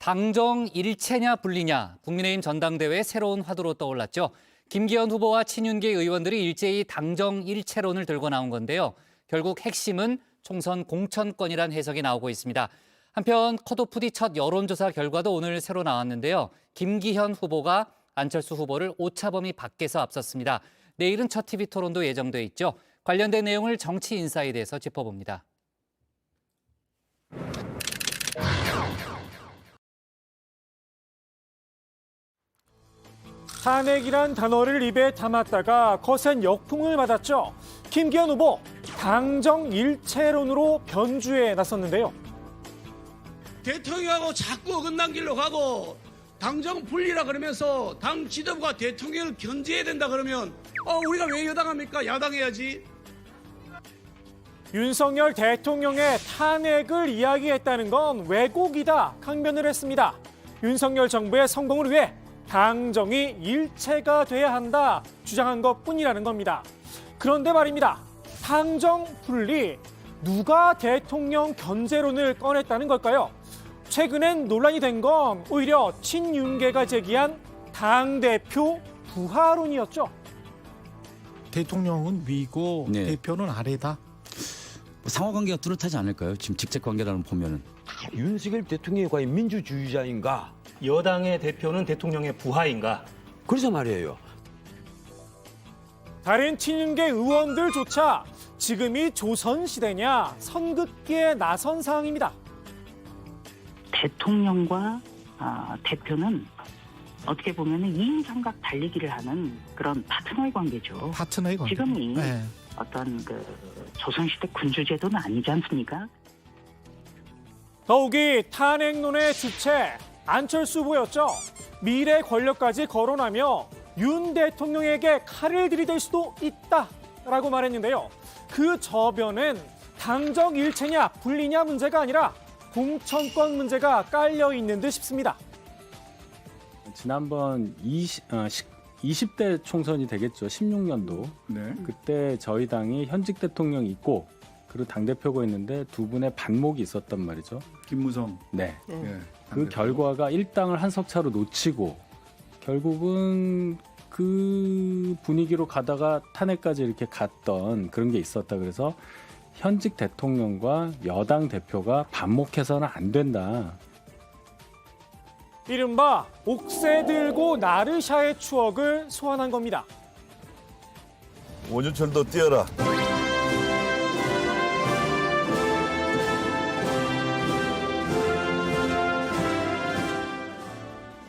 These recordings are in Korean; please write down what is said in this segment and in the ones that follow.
당정 일체냐 분리냐, 국민의힘 전당대회 새로운 화두로 떠올랐죠. 김기현 후보와 친윤계 의원들이 일제히 당정 일체론을 들고 나온 건데요. 결국 핵심은 총선 공천권이란 해석이 나오고 있습니다. 한편 컷오프 뒤 첫 여론조사 결과도 오늘 새로 나왔는데요. 김기현 후보가 안철수 후보를 오차범위 밖에서 앞섰습니다. 내일은 첫 TV 토론도 예정돼 있죠. 관련된 내용을 정치인사이드에서 짚어봅니다. 탄핵이란 단어를 입에 담았다가 거센 역풍을 맞았죠. 김기현 후보 당정 일체론으로 변주에 나섰는데요. 대통령하고 자꾸 어긋난 길로 가고 당정 분리라 그러면서 당 지도부가 대통령을 견제해야 된다 그러면 우리가 왜 여당합니까? 야당해야지. 윤석열 대통령의 탄핵을 이야기했다는 건 왜곡이다 강변을 했습니다. 윤석열 정부의 성공을 위해 당정이 일체가 돼야 한다 주장한 것뿐이라는 겁니다. 그런데 말입니다. 당정 분리, 누가 대통령 견제론을 꺼냈다는 걸까요? 최근엔 논란이 된 건 오히려 친윤계가 제기한 당대표 부하론이었죠. 대통령은 위고 네. 대표는 아래다. 상호관계가 뚜렷하지 않을까요? 지금 직책관계라는 보면은. 윤석열 대통령이 과연 민주주의자인가? 여당의 대표는 대통령의 부하인가? 그래서 말이에요. 다른 친윤계 의원들조차 지금이 조선시대냐 선긋기에 나선 상황입니다. 대통령과 대표는 어떻게 보면 2인 삼각 달리기를 하는 그런 파트너의 관계죠. 파트너의 관계. 지금이 네. 어떤 조선시대 군주제도는 아니지 않습니까? 더욱이 탄핵론의 주체 안철수 후보였죠. 미래 권력까지 거론하며 윤 대통령에게 칼을 들이댈 수도 있다라고 말했는데요. 그 저변은 당정 일체냐 분리냐 문제가 아니라 공천권 문제가 깔려 있는 듯 싶습니다. 지난번 20대 총선이 되겠죠. 16년도. 네. 그때 저희 당이 현직 대통령이 있고 그리고 당대표가 있는데 두 분의 반목이 있었단 말이죠. 김무성. 네. 예. 그 결과가 일당을 한 석 차로 놓치고 결국은 그 분위기로 가다가 탄핵까지 이렇게 갔던 그런 게 있었다. 그래서 현직 대통령과 여당 대표가 반목해서는 안 된다. 이른바 옥새 들고 나르샤의 추억을 소환한 겁니다. 원유철도 뛰어라.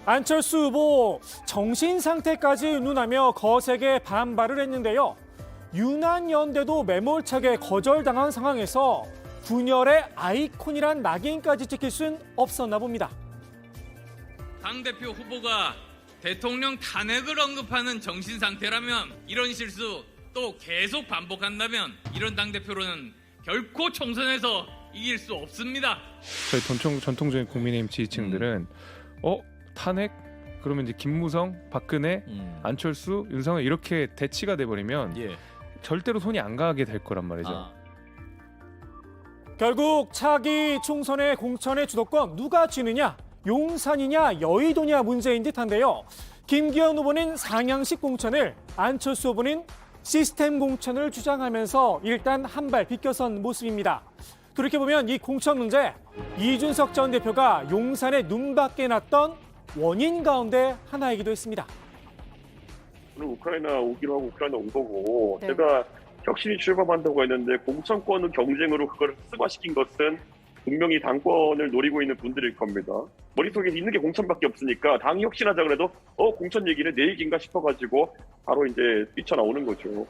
안철수 후보 정신 상태까지 의논하며 거세게 반발을 했는데요. 유난연대도 매몰차게 거절당한 상황에서 분열의 아이콘이란 낙인까지 찍힐 순 없었나 봅니다. 당대표 후보가 대통령 탄핵을 언급하는 정신 상태라면 이런 실수 또 계속 반복한다면 이런 당대표로는 결코 총선에서 이길 수 없습니다. 저희 전통적인 국민의힘 지지층들은 탄핵? 그러면 이제 김무성, 박근혜, 안철수, 윤석열 이렇게 대치가 돼버리면 절대로 손이 안 가게 될 거란 말이죠. 결국 차기 총선의 공천의 주도권 누가 쥐느냐, 용산이냐 여의도냐 문제인 듯한데요. 김기현 후보는 상향식 공천을, 안철수 후보는 시스템 공천을 주장하면서 일단 한 발 비껴선 모습입니다. 돌이켜보면 이 공천 문제, 이준석 전 대표가 용산에 눈밖에 났던 원인 가운데 하나이기도 했습니다. 저는 우크라이나 오기로 하고 우크라이나 온 거고 제가 혁신이 출범한다고 했는데 공천권을 경쟁으로 그걸 습관시킨 것은 분명히 당권을 노리고 있는 분들일 겁니다. 머릿속에 있는 게 공천밖에 없으니까 당이 혁신하자 그래도 공천 얘기는 내 얘기인가 싶어가지고 바로 이제 뛰쳐나오는 거죠.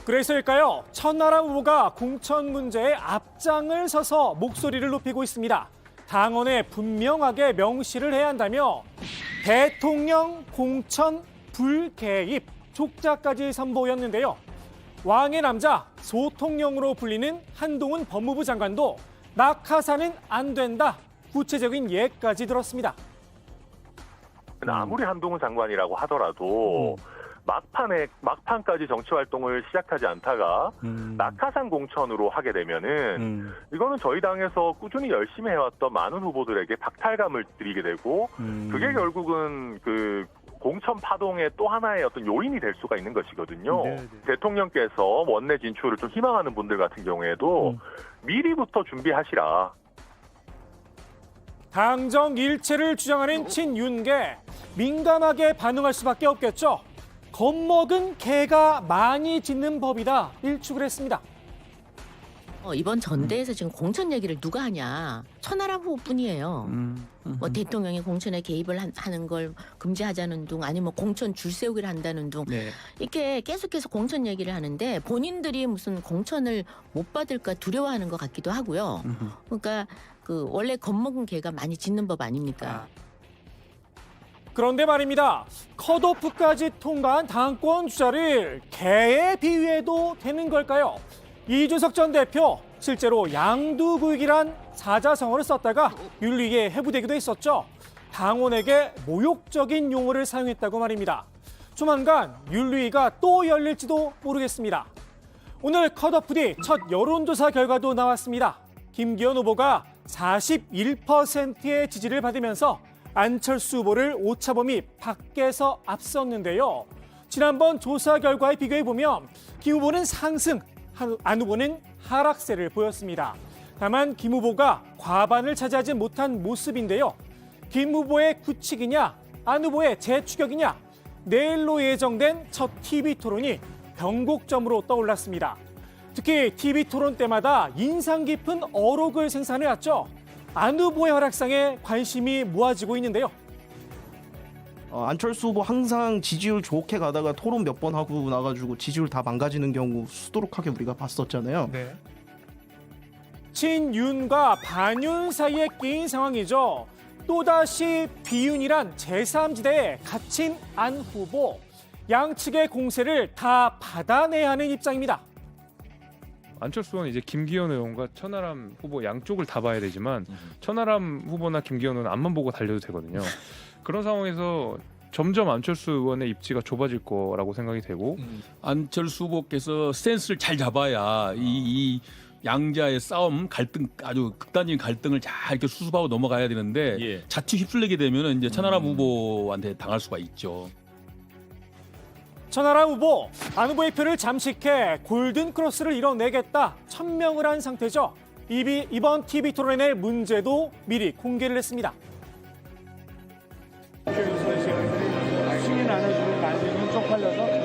그래서일까요? 천하람 후보가 공천 문제에 앞장을 서서 목소리를 높이고 있습니다. 당원에 분명하게 명시를 해야 한다며 대통령 공천 불개입 족자까지 선보였는데요. 왕의 남자 소통령으로 불리는 한동훈 법무부 장관도 낙하산은 안 된다. 구체적인 예까지 들었습니다. 아무리 한동훈 장관이라고 하더라도 막판까지 정치 활동을 시작하지 않다가 낙하산 공천으로 하게 되면은 이거는 저희 당에서 꾸준히 열심히 해왔던 많은 후보들에게 박탈감을 드리게 되고 그게 결국은 그 공천 파동의 또 하나의 어떤 요인이 될 수가 있는 것이거든요. 네네. 대통령께서 원내 진출을 좀 희망하는 분들 같은 경우에도 미리부터 준비하시라. 당정 일체를 주장하는 친윤계, 민감하게 반응할 수밖에 없겠죠. 겁먹은 개가 많이 짖는 법이다 일축을 했습니다. 이번 전대에서 지금 공천 얘기를 누가 하냐. 천하람 후보뿐이에요. 뭐 대통령이 공천에 개입을 하는 걸 금지하자는 둥, 아니면 뭐 공천 줄 세우기를 한다는 둥. 네. 이렇게 계속해서 공천 얘기를 하는데 본인들이 무슨 공천을 못 받을까 두려워하는 것 같기도 하고요. 그러니까 그 원래 겁먹은 개가 많이 짖는 법 아닙니까? 그런데 말입니다. 컷오프까지 통과한 당권 주자를 개에 비유해도 되는 걸까요? 이준석 전 대표 실제로 양두구익이란 사자성어를 썼다가 윤리위에 회부되기도 했었죠. 당원에게 모욕적인 용어를 사용했다고 말입니다. 조만간 윤리위가 또 열릴지도 모르겠습니다. 오늘 컷오프 뒤 첫 여론조사 결과도 나왔습니다. 김기현 후보가 41%의 지지를 받으면서 안철수 후보를 오차범위 밖에서 앞섰는데요. 지난번 조사 결과에 비교해보면 김 후보는 상승, 안 후보는 하락세를 보였습니다. 다만 김 후보가 과반을 차지하지 못한 모습인데요. 김 후보의 굳히기냐, 안 후보의 재추격이냐, 내일로 예정된 첫 TV토론이 변곡점으로 떠올랐습니다. 특히 TV토론 때마다 인상 깊은 어록을 생산해왔죠. 안 후보의 활약상에 관심이 모아지고 있는데요. 안철수 후보 항상 지지율 좋게 가다가 토론 몇 번 하고 나가지고 지지율 다 망가지는 경우 수두룩하게 우리가 봤었잖아요. 네. 친윤과 반윤 사이에 끼인 상황이죠. 또다시 비윤이란 제3지대에 갇힌 안 후보. 양측의 공세를 다 받아내야 하는 입장입니다. 안철수 의원 이제 김기현 의원과 천하람 후보 양쪽을 다 봐야 되지만 천하람 후보나 김기현 의원은 앞만 보고 달려도 되거든요. 그런 상황에서 점점 안철수 의원의 입지가 좁아질 거라고 생각이 되고 안철수 후보께서 스탠스를 잘 잡아야 이 양자의 싸움, 갈등, 아주 극단적인 갈등을 잘 이렇게 수습하고 넘어가야 되는데 자칫 휩쓸리게 되면 이제 천하람 후보한테 당할 수가 있죠. 천하람 후보, 안 후보의 표를 잠식해 골든 크로스를 이뤄내겠다 천명을 한 상태죠. 이번 TV 토론에 낼 문제도 미리 공개를 했습니다. 승인 안 해주고 나중에 쪽팔려서.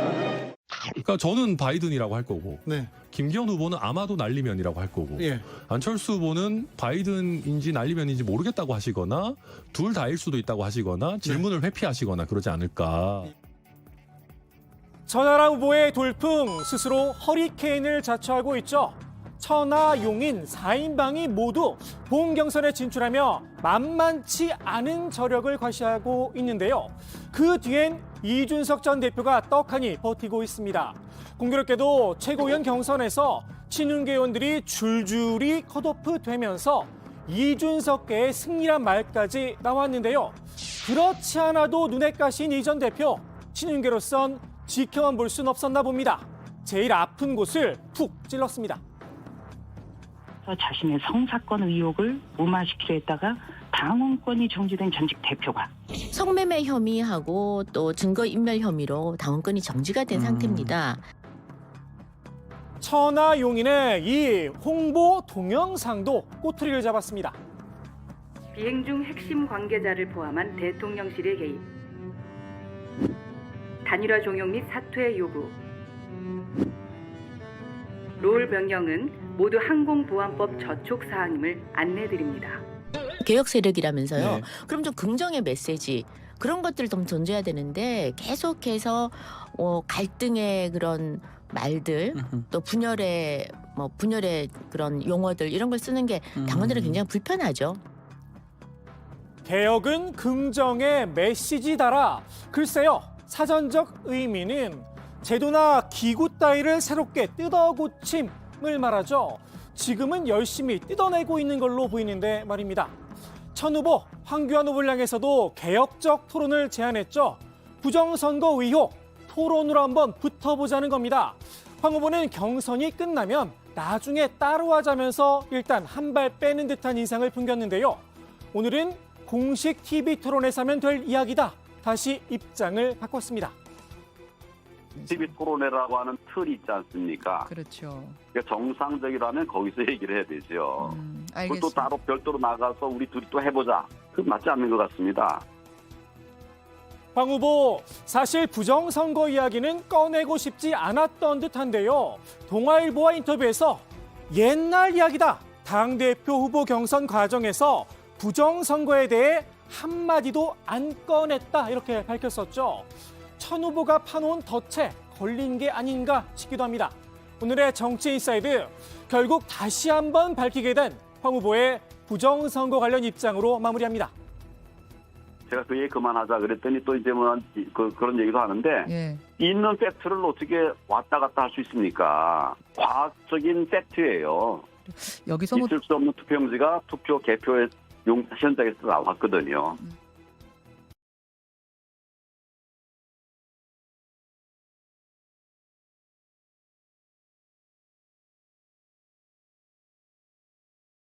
그러니까 저는 바이든이라고 할 거고 네. 김기현 후보는 아마도 날리면이라고 할 거고 예. 안철수 후보는 바이든인지 날리면인지 모르겠다고 하시거나 둘 다일 수도 있다고 하시거나 질문을 회피하시거나 그러지 않을까. 천하람 후보의 돌풍 스스로 허리케인을 자처하고 있죠. 천하 용인 4인방이 모두 본 경선에 진출하며 만만치 않은 저력을 과시하고 있는데요. 그 뒤엔 이준석 전 대표가 떡하니 버티고 있습니다. 공교롭게도 최고위원 경선에서 친윤계 의원들이 줄줄이 컷오프 되면서 이준석계의 승리란 말까지 나왔는데요. 그렇지 않아도 눈에 까신 이 전 대표, 친윤계로선 지켜만 볼 순 없었나 봅니다. 제일 아픈 곳을 푹 찔렀습니다. 자신의 성사건 의혹을 무마시키려 했다가 당원권이 정지된 전직 대표가 성매매 혐의하고 또 증거인멸 혐의로 당원권이 정지가 된 상태입니다. 천하 용인의 이 홍보 동영상도 꼬투리를 잡았습니다. 비행 중 핵심 관계자를 포함한 대통령실의 개입, 단일화 종용 및 사퇴 요구, 롤 변경은 모두 항공보안법 저촉 사항임을 안내드립니다. 개혁 세력이라면서요. 네. 그럼 좀 긍정의 메시지 그런 것들을 좀 던져야 되는데 계속해서 갈등의 그런 말들 또 분열의 그런 용어들 이런 걸 쓰는 게 당원들은 굉장히 불편하죠. 개혁은 긍정의 메시지다라. 글쎄요. 사전적 의미는 제도나 기구 따위를 새롭게 뜯어고침을 말하죠. 지금은 열심히 뜯어내고 있는 걸로 보이는데 말입니다. 천 후보, 황교안 후보를 향해서도 개혁적 토론을 제안했죠. 부정선거 의혹, 토론으로 한번 붙어보자는 겁니다. 황 후보는 경선이 끝나면 나중에 따로 하자면서 일단 한 발 빼는 듯한 인상을 풍겼는데요. 오늘은 공식 TV 토론에서 하면 될 이야기다. 다시 입장을 바꿨습니다. TV 토론회라고 하는 틀이 있지 않습니까? 그렇죠. 그러니까 정상적이라면 거기서 얘기를 해야 되죠. 그걸 또 따로 별도로 나가서 우리 둘이 또 해보자. 그건 맞지 않는 것 같습니다. 황 후보, 사실 부정선거 이야기는 꺼내고 싶지 않았던 듯한데요. 동아일보와 인터뷰에서 옛날 이야기다. 당대표 후보 경선 과정에서 부정선거에 대해 한마디도 안 꺼냈다. 이렇게 밝혔었죠. 천 후보가 파놓은 덫에 걸린 게 아닌가 싶기도 합니다. 오늘의 정치인사이드, 결국 다시 한번 밝히게 된 황 후보의 부정선거 관련 입장으로 마무리합니다. 제가 그 얘기 그만하자 그랬더니 또 이제 뭐 그런 얘기도 하는데 있는 팩트를 어떻게 왔다 갔다 할 수 있습니까? 과학적인 팩트예요. 여기서 있을 수 없는 투표용지가 투표 개표의 현장에서 나왔거든요.